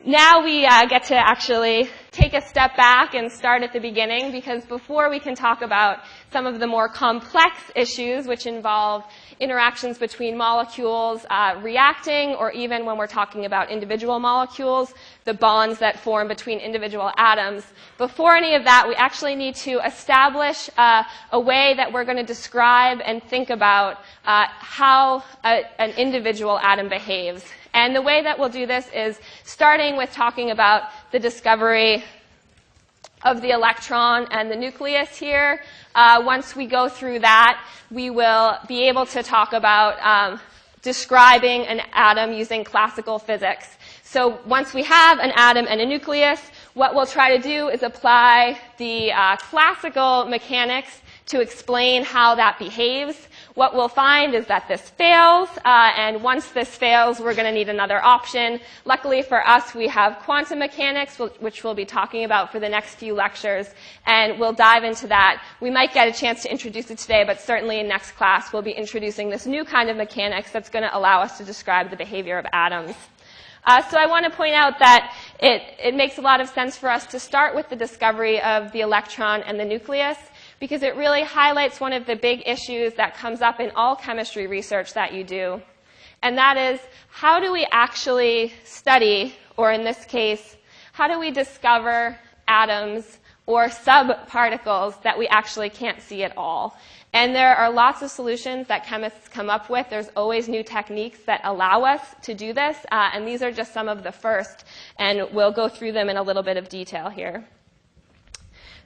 now we get to actually take a step back and start at the beginning, because before we can talk about some of the more complex issues which involve interactions between molecules reacting, or even when we're talking about individual molecules, the bonds that form between individual atoms. Before any of that, we actually need to establish a way that we're going to describe and think about how an individual atom behaves. And the way that we'll do this is starting with talking about the discovery of the electron and the nucleus here. Once we go through that, we will be able to talk about describing an atom using classical physics. So once we have an atom and a nucleus, what we'll try to do is apply the classical mechanics to explain how that behaves. What we'll find is that this fails, and once this fails, we're going to need another option. Luckily for us, we have quantum mechanics, which we'll be talking about for the next few lectures, and we'll dive into that. We might get a chance to introduce it today, but certainly in next class, we'll be introducing this new kind of mechanics that's going to allow us to describe the behavior of atoms. So I want to point out that it makes a lot of sense for us to start with the discovery of the electron and the nucleus, because it really highlights one of the big issues that comes up in all chemistry research that you do. And that is, how do we actually study, or in this case, how do we discover atoms or subparticles that we actually can't see at all? And there are lots of solutions that chemists come up with. There's always new techniques that allow us to do this, and these are just some of the first, and we'll go through them in a little bit of detail here.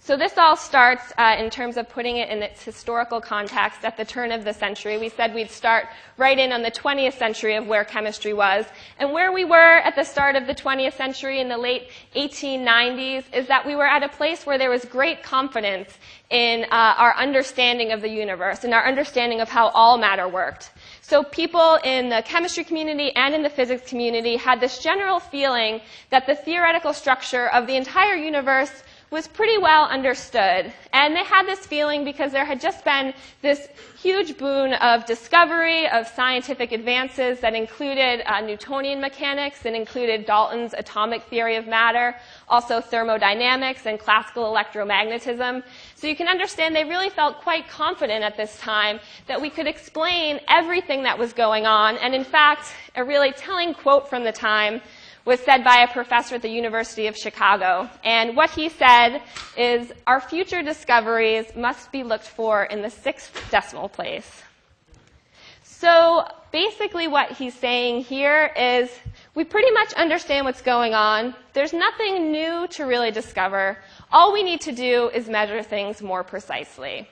So this all starts in terms of putting it in its historical context at the turn of the century. We said we'd start right in on the 20th century of where chemistry was. And where we were at the start of the 20th century in the late 1890s is that we were at a place where there was great confidence in our understanding of the universe and our understanding of how all matter worked. So people in the chemistry community and in the physics community had this general feeling that the theoretical structure of the entire universe was pretty well understood. And they had this feeling because there had just been this huge boon of discovery, of scientific advances that included Newtonian mechanics, and included Dalton's atomic theory of matter, also thermodynamics and classical electromagnetism. So you can understand they really felt quite confident at this time that we could explain everything that was going on. And in fact, a really telling quote from the time was said by a professor at the University of Chicago. And what he said is, our future discoveries must be looked for in the 6th decimal place. So basically what he's saying here is, we pretty much understand what's going on. There's nothing new to really discover. All we need to do is measure things more precisely.